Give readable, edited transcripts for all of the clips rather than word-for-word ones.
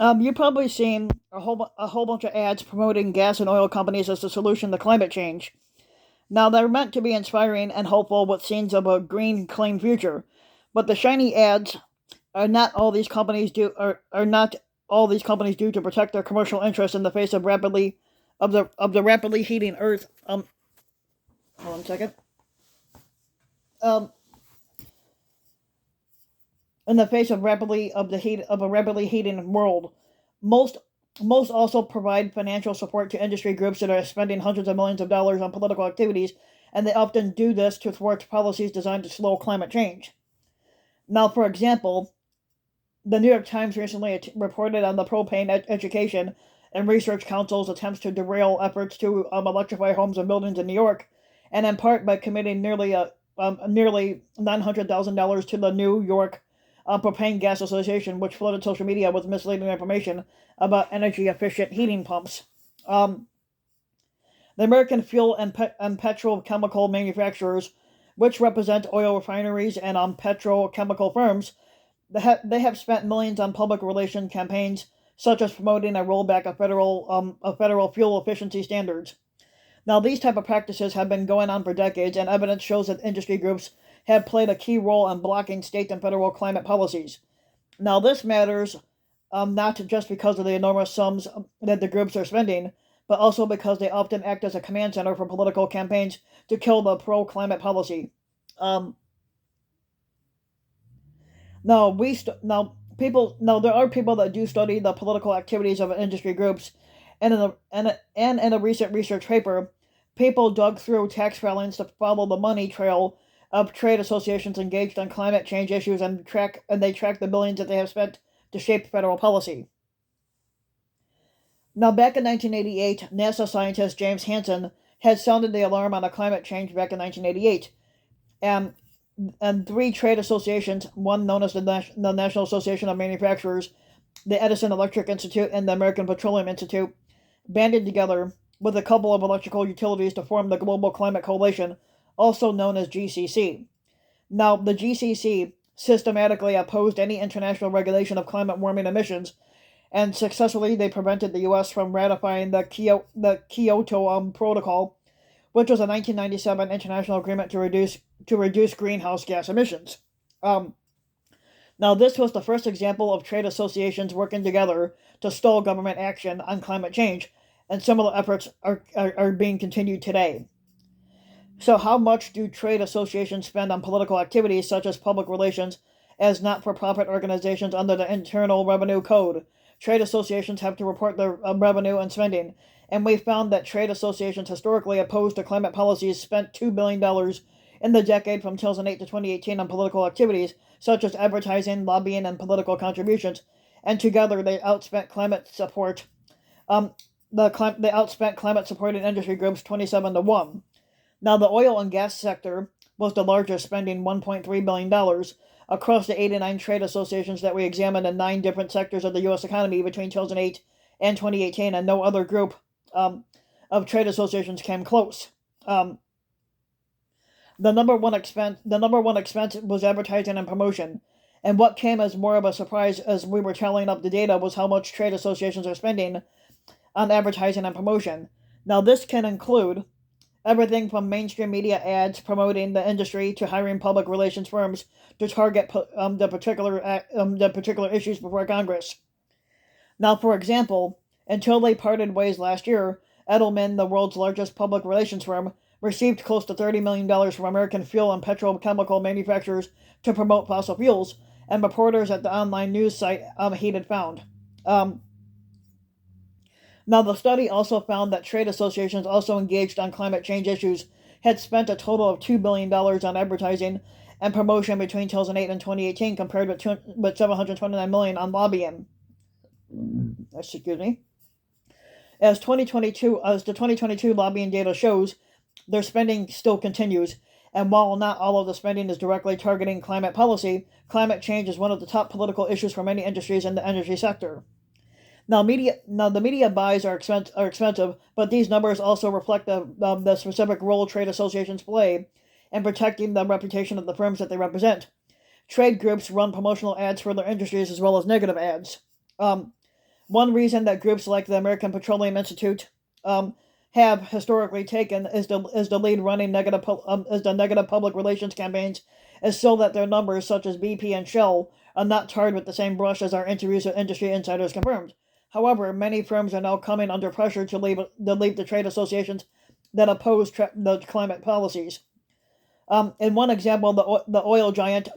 You've probably seen a whole bunch of ads promoting gas and oil companies as the solution to climate change. Now they're meant to be inspiring and hopeful with scenes of a green, clean future, but the shiny ads are not all these companies do are not all these companies do to protect their commercial interests in the face of the rapidly heating Earth. Hold on a second. Um, in the face of rapidly of the heat of a rapidly heating world. Most most also provide financial support to industry groups that are spending hundreds of millions of dollars on political activities, and they often do this to thwart policies designed to slow climate change. Now, for example, the New York Times recently reported on the Propane Education and Research Council's attempts to derail efforts to electrify homes and buildings in New York, and in part by committing nearly $900,000 to the New York Propane Gas Association, which flooded social media with misleading information about energy efficient heating pumps. Um, the American fuel and petrochemical manufacturers, which represent oil refineries and petrochemical firms, they have spent millions on public relation campaigns, such as promoting a rollback of federal fuel efficiency standards. Now, these type of practices have been going on for decades, and evidence shows that industry groups have played a key role in blocking state and federal climate policies. Now, this matters not just because of the enormous sums that the groups are spending, but also because they often act as a command center for political campaigns to kill the pro-climate policy. Um, now, there are people that do study the political activities of industry groups, and in a recent research paper, people dug through tax filings to follow the money trail of trade associations engaged on climate change issues and they track the billions that they have spent to shape federal policy. Now, back in 1988, NASA scientist James Hansen had sounded the alarm on climate change back in 1988, and three trade associations, one known as the National Association of Manufacturers, the Edison Electric Institute, and the American Petroleum Institute, banded together with a couple of electrical utilities to form the Global Climate Coalition, also known as GCC. Now, the GCC systematically opposed any international regulation of climate warming emissions, and successfully they prevented the U.S. from ratifying the Kyoto Protocol, which was a 1997 international agreement to reduce greenhouse gas emissions. Um, Now, this was the first example of trade associations working together to stall government action on climate change, and similar efforts are being continued today. So, how much do trade associations spend on political activities such as public relations as not for profit organizations under the Internal Revenue Code? Trade associations have to report their revenue and spending, and we found that trade associations historically opposed to climate policies spent $2 billion in the decade from 2008 to 2018 on political activities such as advertising, lobbying, and political contributions, and together they outspent climate support. Um, they outspent climate supporting industry groups 27 to 1. Now, the oil and gas sector was the largest, spending $1.3 billion across the 89 trade associations that we examined in 9 different sectors of the U.S. economy between 2008 and 2018, and no other group um, of trade associations came close. Um, the number one expense was advertising and promotion. And what came as more of a surprise as we were tallying up the data was how much trade associations are spending on advertising and promotion. Now, this can include everything from mainstream media ads promoting the industry to hiring public relations firms to target the particular issues before Congress. Now, for example, until they parted ways last year, Edelman, the world's largest public relations firm, received close to $30 million from American fuel and petrochemical manufacturers to promote fossil fuels, and reporters at the online news site Heated found. Um, Now, the study also found that trade associations also engaged on climate change issues had spent a total of $2 billion on advertising and promotion between 2008 and 2018, compared with 729 million on lobbying. Excuse me. As the 2022 lobbying data shows, their spending still continues, and while not all of the spending is directly targeting climate policy, climate change is one of the top political issues for many industries in the energy sector. Now the media buys are expensive, but these numbers also reflect the specific role trade associations play in protecting the reputation of the firms that they represent. Trade groups run promotional ads for their industries as well as negative ads. Um, One reason that groups like the American Petroleum Institute have historically taken is the lead running the negative public relations campaigns is so that their numbers, such as BP and Shell, are not tarred with the same brush as our interviews with industry insiders confirmed. However, many firms are now coming under pressure to leave the trade associations that oppose the climate policies. In one example, the oil giant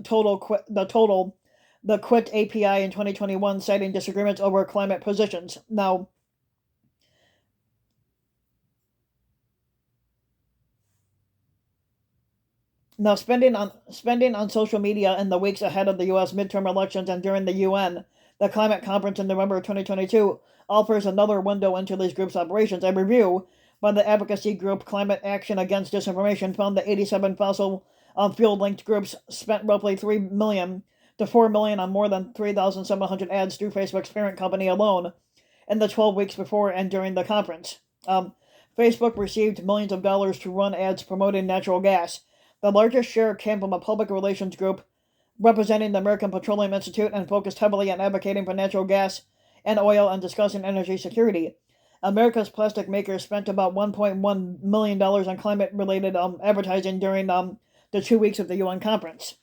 the quit API in 2021, citing disagreements over climate positions. Now, spending on social media in the weeks ahead of the U.S. midterm elections and during the UN, the climate conference in November 2022 offers another window into these groups' operations. A review by the advocacy group Climate Action Against Disinformation found that 87 fossil fuel-linked groups spent roughly $3 million to $4 million on more than 3,700 ads through Facebook's parent company alone in the 12 weeks before and during the conference. Facebook received millions of dollars to run ads promoting natural gas. The largest share came from a public relations group representing the American Petroleum Institute and focused heavily on advocating for natural gas and oil and discussing energy security. America's plastic makers spent about $1.1 million on climate-related advertising during the 2 weeks of the UN conference.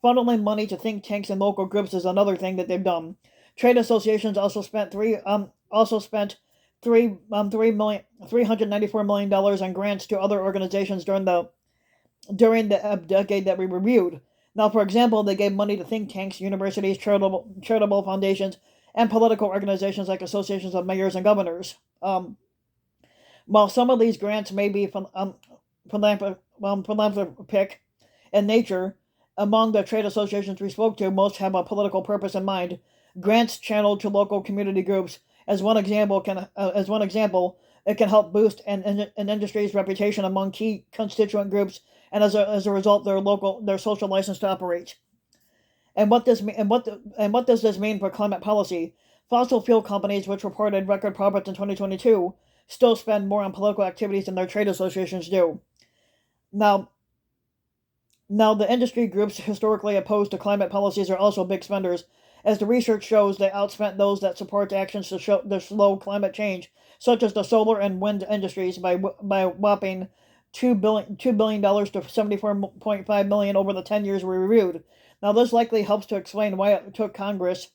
Funneling money to think tanks and local groups is another thing that they've done. Trade associations also spent $394 million on grants to other organizations during the decade that we reviewed. Now, for example, they gave money to think tanks, universities, charitable foundations, and political organizations like associations of mayors and governors. While some of these grants may be philanthropic in nature, among the trade associations we spoke to, most have a political purpose in mind. Grants channeled to local community groups, as one example, it can help boost an industry's reputation among key constituent groups, and as a result, their social license to operate. And what does this mean for climate policy? Fossil fuel companies, which reported record profits in 2022, still spend more on political activities than their trade associations do. Now, the industry groups historically opposed to climate policies are also big spenders. As the research shows, they outspent those that support actions to slow climate change, such as the solar and wind industries, by whopping $2 billion to $74.5 million over the 10 years we reviewed. Now, this likely helps to explain why it took Congress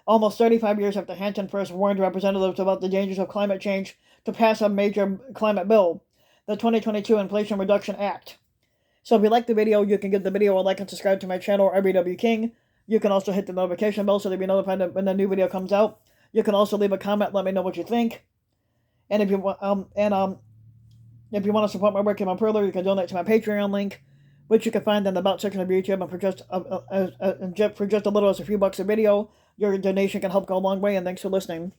almost 35 years after Hansen first warned representatives about the dangers of climate change to pass a major climate bill, the 2022 Inflation Reduction Act. So if you like the video, you can give the video a like and subscribe to my channel, RBW King. You can also hit the notification bell so that you'll be notified when the new video comes out. You can also leave a comment, let me know what you think. And if you want to support my work even further, you can donate to my Patreon link, which you can find in the About section of YouTube. And for just a little as a few bucks a video, your donation can help go a long way. And thanks for listening.